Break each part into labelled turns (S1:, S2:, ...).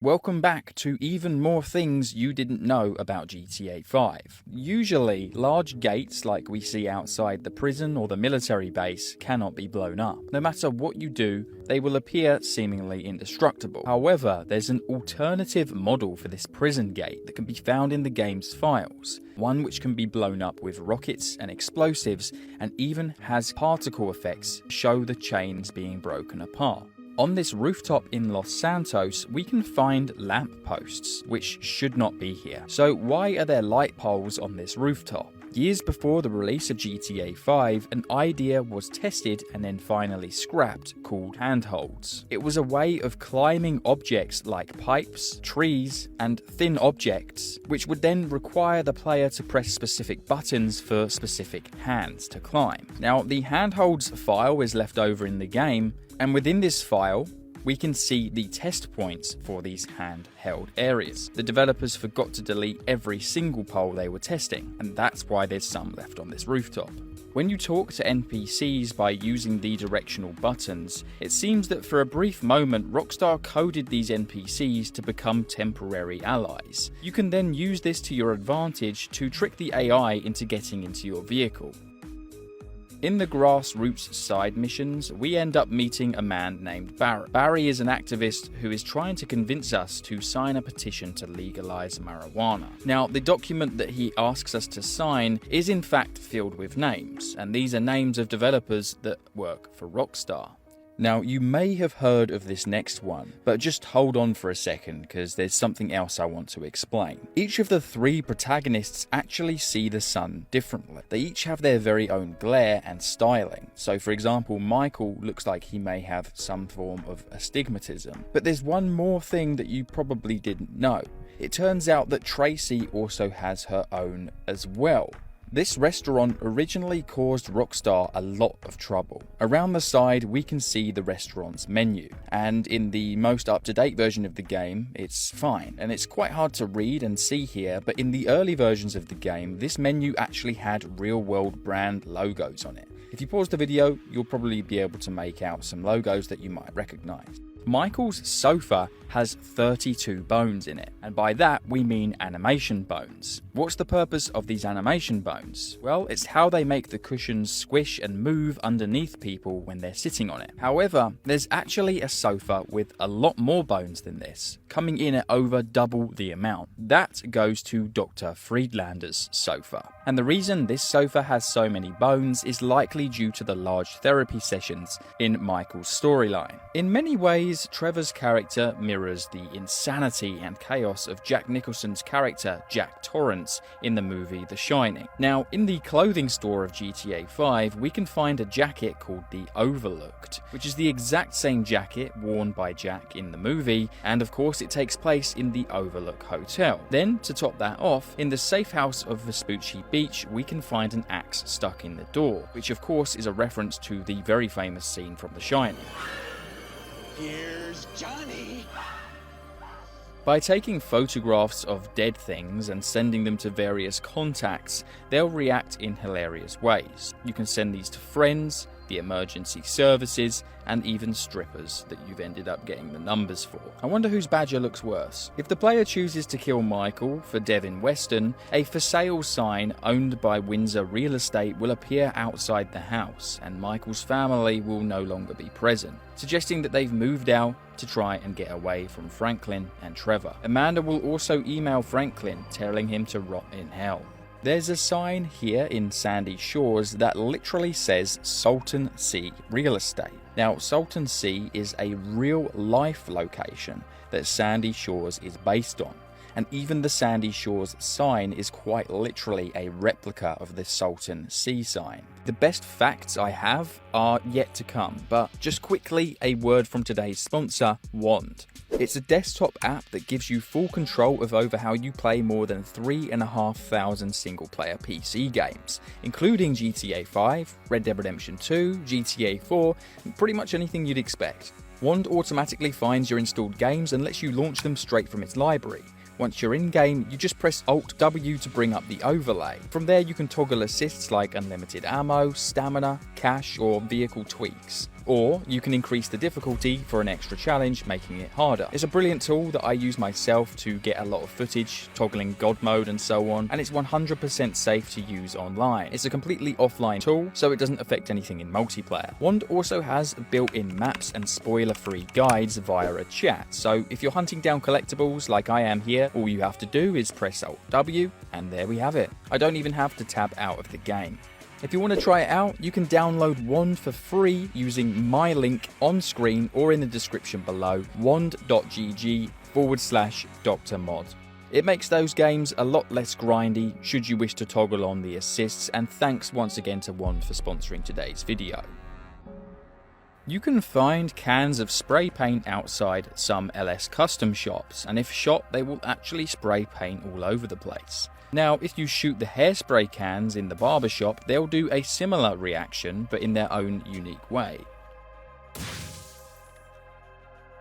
S1: Welcome back to even more things you didn't know about GTA 5. Usually, large gates like we see outside the prison or the military base cannot be blown up. No matter what you do, they will appear seemingly indestructible. However, there's an alternative model for this prison gate that can be found in the game's files. One which can be blown up with rockets and explosives and even has particle effects to show the chains being broken apart. On this rooftop in Los Santos, we can find lamp posts, which should not be here. So why are there light poles on this rooftop? Years before the release of GTA 5, an idea was tested and then finally scrapped called handholds. It was a way of climbing objects like pipes, trees, and thin objects, which would then require the player to press specific buttons for specific hands to climb. Now, the handholds file is left over in the game, and within this file, we can see the test points for these handheld areas. The developers forgot to delete every single pole they were testing, and that's why there's some left on this rooftop. When you talk to NPCs by using the directional buttons, it seems that for a brief moment Rockstar coded these NPCs to become temporary allies. You can then use this to your advantage to trick the AI into getting into your vehicle. In the grassroots side missions, we end up meeting a man named Barry. Barry is an activist who is trying to convince us to sign a petition to legalize marijuana. Now, the document that he asks us to sign is in fact filled with names, and these are names of developers that work for Rockstar. Now, you may have heard of this next one, but just hold on for a second because there's something else I want to explain. Each of the three protagonists actually see the sun differently. They each have their very own glare and styling. So for example, Michael looks like he may have some form of astigmatism. But there's one more thing that you probably didn't know. It turns out that Tracy also has her own as well. This restaurant originally caused Rockstar a lot of trouble. Around the side we can see the restaurant's menu, and in the most up-to-date version of the game it's fine, and it's quite hard to read and see here, but in the early versions of the game this menu actually had real-world brand logos on it. If you pause the video, you'll probably be able to make out some logos that you might recognize. Michael's sofa has 32 bones in it, and by that we mean animation bones. What's the purpose of these animation bones? Well, it's how they make the cushions squish and move underneath people when they're sitting on it. However, there's actually a sofa with a lot more bones than this, coming in at over double the amount. That goes to Dr. Friedlander's sofa. And the reason this sofa has so many bones is likely due to the large therapy sessions in Michael's storyline. In many ways, Trevor's character mirrors the insanity and chaos of Jack Nicholson's character, Jack Torrance, in the movie The Shining. Now, in the clothing store of GTA 5, we can find a jacket called the Overlooked, which is the exact same jacket worn by Jack in the movie, and of course it takes place in the Overlook Hotel. Then, to top that off, in the safe house of Vespucci Beach, we can find an axe stuck in the door, which of course is a reference to the very famous scene from The Shining.
S2: Here's Johnny.
S1: By taking photographs of dead things and sending them to various contacts, they'll react in hilarious ways. You can send these to friends, the emergency services, and even strippers that you've ended up getting the numbers for. I wonder whose badger looks worse. If the player chooses to kill Michael for Devin Weston, a for sale sign owned by Windsor Real Estate will appear outside the house, and Michael's family will no longer be present, suggesting that they've moved out to try and get away from Franklin and Trevor. Amanda will also email Franklin telling him to rot in hell. There's a sign here in Sandy Shores that literally says Salton Sea Real Estate. Now, Salton Sea is a real-life location that Sandy Shores is based on, and even the Sandy Shores sign is quite literally a replica of the Salton Sea sign. The best facts I have are yet to come, but just quickly a word from today's sponsor, Wand. It's a desktop app that gives you full control over how you play more than 3,500 single-player PC games, including GTA 5, Red Dead Redemption 2, GTA 4, and pretty much anything you'd expect. Wand automatically finds your installed games and lets you launch them straight from its library. Once you're in-game, you just press Alt-W to bring up the overlay. From there you can toggle assists like unlimited ammo, stamina, cash, or vehicle tweaks. or you can increase the difficulty for an extra challenge, making it harder. It's a brilliant tool that I use myself to get a lot of footage, toggling God mode and so on, and it's 100% safe to use online. It's a completely offline tool, so it doesn't affect anything in multiplayer. Wand also has built-in maps and spoiler-free guides via a chat, so if you're hunting down collectibles like I am here, all you have to do is press Alt W, and there we have it. I don't even have to tab out of the game. If you want to try it out, you can download Wand for free using my link on screen or in the description below, wand.gg/Dr. Mod. It makes those games a lot less grindy should you wish to toggle on the assists, and thanks once again to Wand for sponsoring today's video. You can find cans of spray paint outside some LS custom shops, and if shot they will actually spray paint all over the place. Now, if you shoot the hairspray cans in the barbershop, they'll do a similar reaction, but in their own unique way.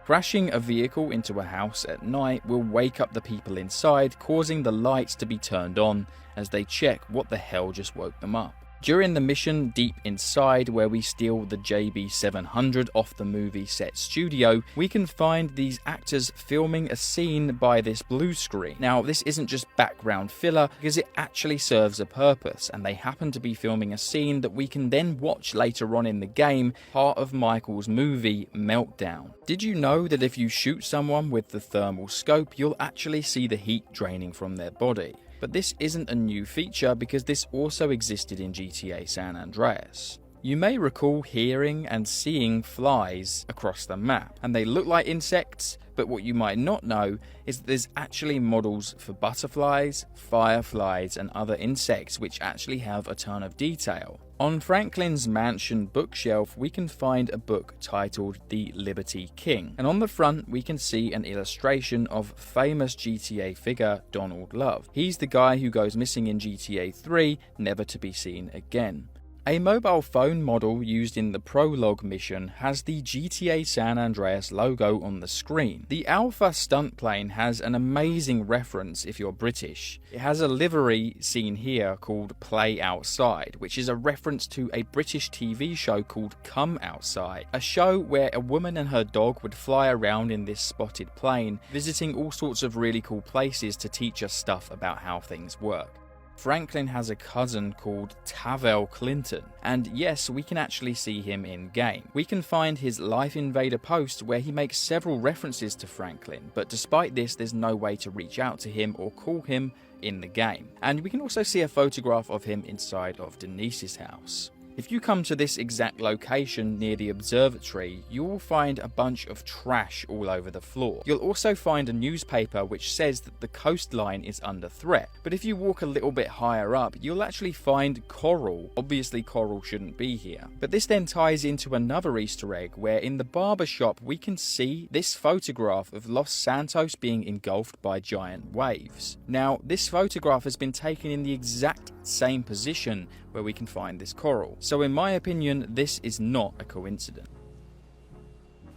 S1: Crashing a vehicle into a house at night will wake up the people inside, causing the lights to be turned on as they check what the hell just woke them up. During the mission deep inside, where we steal the JB700 off the movie set studio, we can find these actors filming a scene by this blue screen. Now, this isn't just background filler, because it actually serves a purpose, and they happen to be filming a scene that we can then watch later on in the game, part of Michael's movie Meltdown. Did you know that if you shoot someone with the thermal scope, you'll actually see the heat draining from their body? But this isn't a new feature, because this also existed in GTA San Andreas. You may recall hearing and seeing flies across the map, and they look like insects, but what you might not know is that there's actually models for butterflies, fireflies, and other insects which actually have a ton of detail. On Franklin's mansion bookshelf, we can find a book titled The Liberty King, and on the front we can see an illustration of famous GTA figure Donald Love. He's the guy who goes missing in GTA 3, never to be seen again. A mobile phone model used in the Prologue mission has the GTA San Andreas logo on the screen. The Alpha stunt plane has an amazing reference if you're British. It has a livery seen here called Play Outside, which is a reference to a British TV show called Come Outside, a show where a woman and her dog would fly around in this spotted plane, visiting all sorts of really cool places to teach us stuff about how things work. Franklin has a cousin called Tavel Clinton, and yes, we can actually see him in-game. We can find his Life Invader post where he makes several references to Franklin, but despite this, there's no way to reach out to him or call him in the game. And we can also see a photograph of him inside of Denise's house. If you come to this exact location near the observatory, you will find a bunch of trash all over the floor. You'll also find a newspaper which says that the coastline is under threat. But if you walk a little bit higher up, you'll actually find coral. Obviously coral shouldn't be here. But this then ties into another Easter egg where in the barbershop we can see this photograph of Los Santos being engulfed by giant waves. Now, this photograph has been taken in the exact same position where we can find this coral. So in my opinion, this is not a coincidence.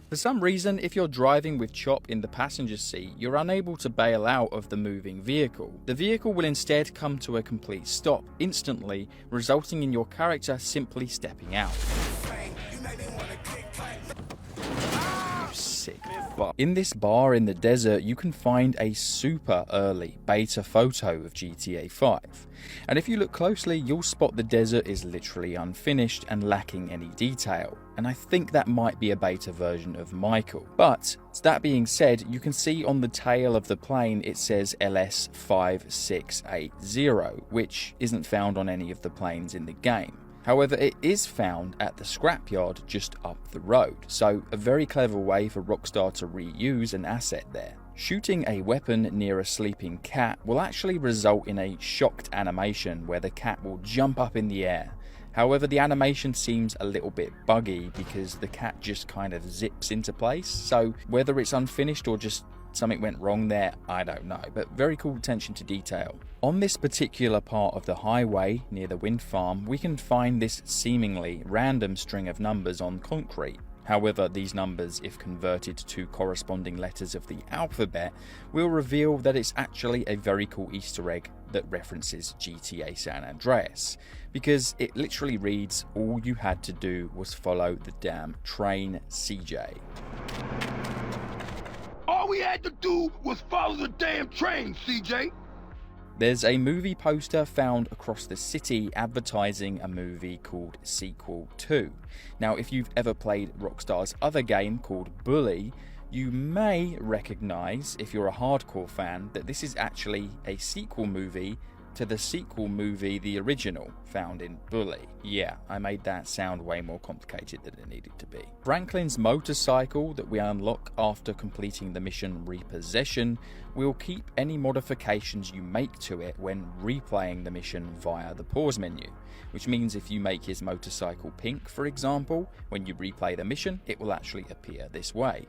S1: For some reason, if you're driving with Chop in the passenger seat, you're unable to bail out of the moving vehicle. The vehicle will instead come to a complete stop instantly, resulting in your character simply stepping out. Sick. But in this bar in the desert, you can find a super early beta photo of GTA 5. And if you look closely, you'll spot the desert is literally unfinished and lacking any detail. And I think that might be a beta version of Michael. But that being said, you can see on the tail of the plane it says LS5680, which isn't found on any of the planes in the game. However, it is found at the scrapyard just up the road, so a very clever way for Rockstar to reuse an asset there. Shooting a weapon near a sleeping cat will actually result in a shocked animation where the cat will jump up in the air. However, the animation seems a little bit buggy because the cat just kind of zips into place, so whether it's unfinished or just something went wrong there, I don't know, but very cool attention to detail. On this particular part of the highway near the wind farm, we can find this seemingly random string of numbers on concrete. However, these numbers, if converted to corresponding letters of the alphabet, will reveal that it's actually a very cool Easter egg that references GTA San Andreas, because it literally reads, all you had to do was follow the damn train, CJ.
S2: All we had to do was follow the damn train, CJ.
S1: There's a movie poster found across the city advertising a movie called Sequel 2. Now, if you've ever played Rockstar's other game called Bully, you may recognise, if you're a hardcore fan, that this is actually a sequel movie to the sequel movie, the original, found in Bully. Yeah, I made that sound way more complicated than it needed to be. Franklin's motorcycle that we unlock after completing the mission Repossession will keep any modifications you make to it when replaying the mission via the pause menu, which means if you make his motorcycle pink, for example, when you replay the mission, it will actually appear this way.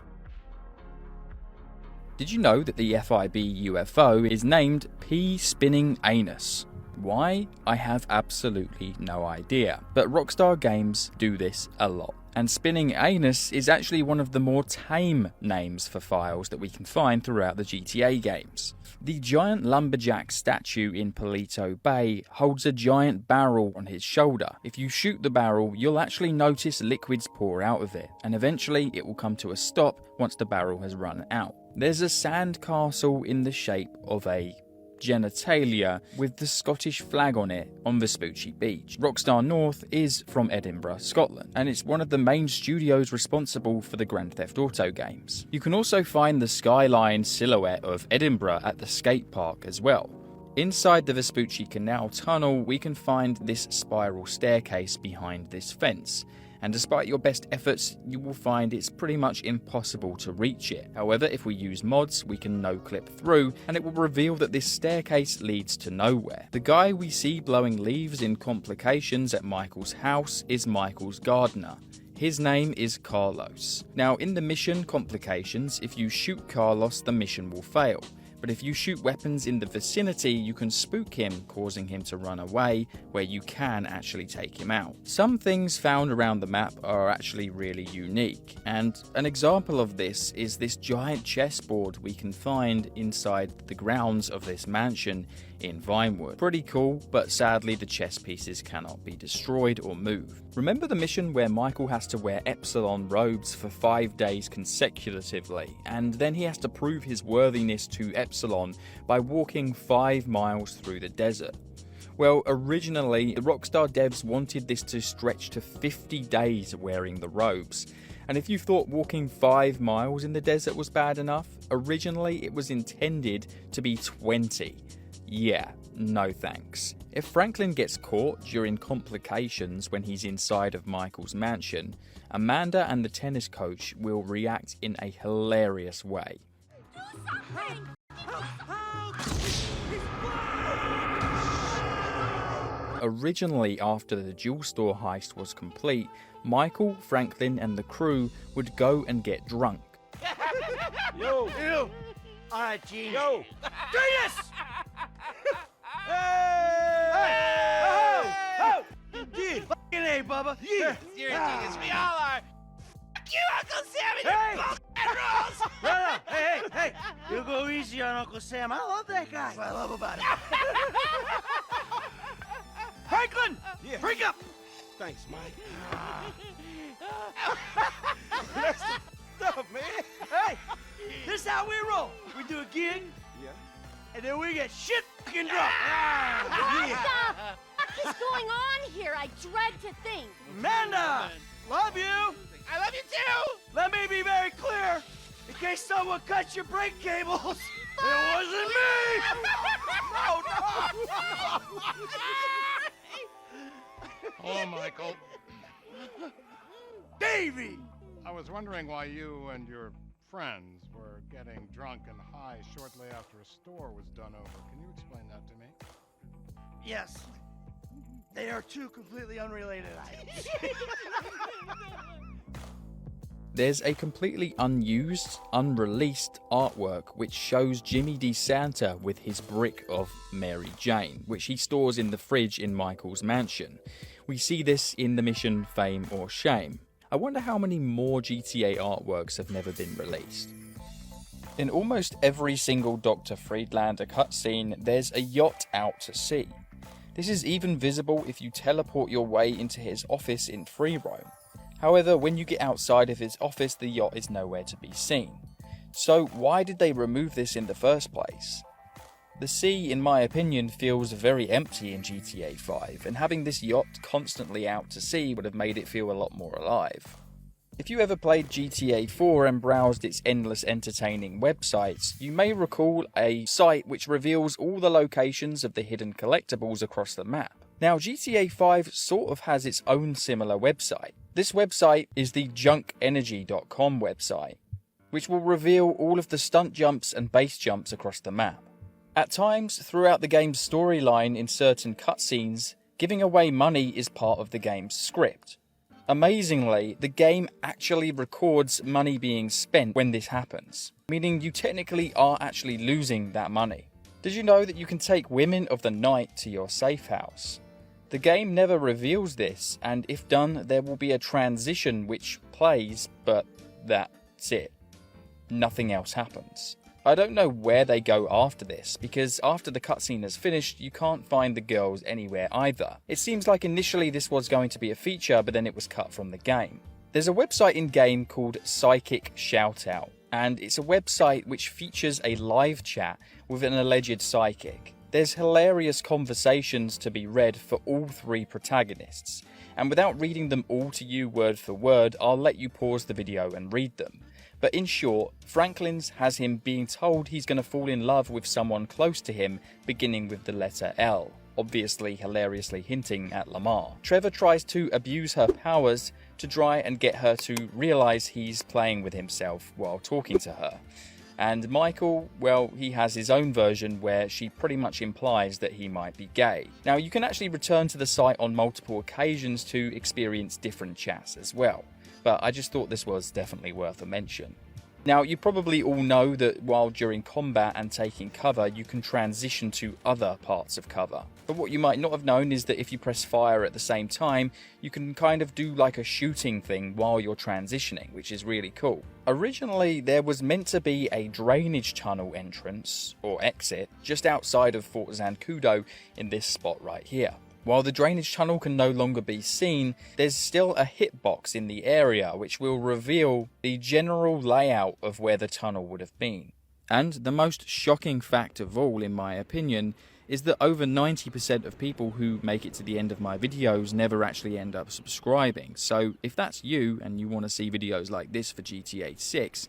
S1: Did you know that the FIB UFO is named P Spinning Anus? Why? I have absolutely no idea, but Rockstar Games do this a lot. And Spinning Anus is actually one of the more tame names for files that we can find throughout the GTA games. The giant Lumberjack statue in Palito Bay holds a giant barrel on his shoulder. If you shoot the barrel, you'll actually notice liquids pour out of it, and eventually it will come to a stop once the barrel has run out. There's a sand castle in the shape of a genitalia with the Scottish flag on it on Vespucci Beach. Rockstar North is from Edinburgh, Scotland, and it's one of the main studios responsible for the Grand Theft Auto games. You can also find the skyline silhouette of Edinburgh at the skate park as well. Inside the Vespucci Canal tunnel, we can find this spiral staircase behind this fence. And despite your best efforts, you will find it's pretty much impossible to reach it. However, if we use mods, we can no-clip through, and it will reveal that this staircase leads to nowhere. The guy we see blowing leaves in Complications at Michael's house is Michael's gardener. His name is Carlos. Now, in the mission Complications, if you shoot Carlos, the mission will fail. But if you shoot weapons in the vicinity, you can spook him, causing him to run away, where you can actually take him out. Some things found around the map are actually really unique, and an example of this is this giant chessboard we can find inside the grounds of this mansion in Vinewood. Pretty cool, but sadly the chess pieces cannot be destroyed or moved. Remember the mission where Michael has to wear Epsilon robes for 5 days consecutively, and then he has to prove his worthiness to Epsilon by walking 5 miles through the desert? Well, originally, the Rockstar devs wanted this to stretch to 50 days wearing the robes. And if you thought walking 5 miles in the desert was bad enough, originally it was intended to be 20. Yeah, no thanks. If Franklin gets caught during Complications when he's inside of Michael's mansion, Amanda and the tennis coach will react in a hilarious way. Originally, after the jewel store heist was complete, Michael, Franklin and the crew would go and get drunk.
S3: Yo! Ew! Alright, Gene. Yo! Genius! Hey! Oh! Indeed! Fucking A, Bubba! Yeah! You're a genius, we all are! Fuck you, Uncle Sam, and your bullshit rules! No! Hey! You go easy on Uncle Sam. I love that guy. That's what I love about him. Franklin! Yeah. Freak up! Thanks, Mike. That's the stuff, man. Hey! This is how we roll. We do a gig. Yeah. And then we get shit fucking drunk.
S4: What the fuck is going on here? I dread to think.
S3: Amanda! Love you!
S4: I love you too!
S3: Let me be very clear. In case someone cuts your brake cables, it wasn't me!
S5: Hello, Michael.
S3: Davey!
S5: I was wondering why you and your friends were getting drunk and high shortly after a store was done over. Can you explain that to me?
S3: Yes. They are two completely unrelated items.
S1: There's a completely unused, unreleased artwork which shows Jimmy DeSanta with his brick of Mary Jane, which he stores in the fridge in Michael's mansion. We see this in the mission Fame or Shame. I wonder how many more GTA artworks have never been released. In almost every single Dr. Friedlander cutscene, there's a yacht out to sea. This is even visible if you teleport your way into his office in free roam. However, when you get outside of his office, the yacht is nowhere to be seen. So why did they remove this in the first place? The sea, in my opinion, feels very empty in GTA 5, and having this yacht constantly out to sea would have made it feel a lot more alive. If you ever played GTA 4 and browsed its endless entertaining websites, you may recall a site which reveals all the locations of the hidden collectibles across the map. Now, GTA 5 sort of has its own similar website. This website is the junkenergy.com website, which will reveal all of the stunt jumps and base jumps across the map. At times, throughout the game's storyline in certain cutscenes, giving away money is part of the game's script. Amazingly, the game actually records money being spent when this happens, meaning you technically are actually losing that money. Did you know that you can take women of the night to your safe house? The game never reveals this, and if done, there will be a transition which plays, but that's it. Nothing else happens. I don't know where they go after this, because after the cutscene is finished, you can't find the girls anywhere either. It seems like initially this was going to be a feature, but then it was cut from the game. There's a website in-game called Psychic Shoutout, and it's a website which features a live chat with an alleged psychic. There's hilarious conversations to be read for all three protagonists, and without reading them all to you word for word, I'll let you pause the video and read them. But in short, Franklin's has him being told he's going to fall in love with someone close to him, beginning with the letter L, obviously hilariously hinting at Lamar. Trevor tries to abuse her powers to try and get her to realise he's playing with himself while talking to her. And Michael, well, he has his own version where she pretty much implies that he might be gay. Now, you can actually return to the site on multiple occasions to experience different chats as well, but I just thought this was definitely worth a mention. Now, you probably all know that while during combat and taking cover, you can transition to other parts of cover. But what you might not have known is that if you press fire at the same time, you can kind of do like a shooting thing while you're transitioning, which is really cool. Originally, there was meant to be a drainage tunnel entrance, or exit, just outside of Fort Zancudo in this spot right here. While the drainage tunnel can no longer be seen, there's still a hitbox in the area which will reveal the general layout of where the tunnel would have been. And the most shocking fact of all, in my opinion, is that over 90% of people who make it to the end of my videos never actually end up subscribing. So if that's you and you want to see videos like this for GTA 6,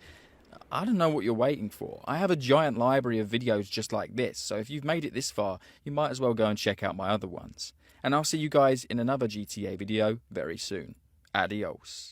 S1: I don't know what you're waiting for. I have a giant library of videos just like this, so if you've made it this far, you might as well go and check out my other ones. And I'll see you guys in another GTA video very soon. Adios.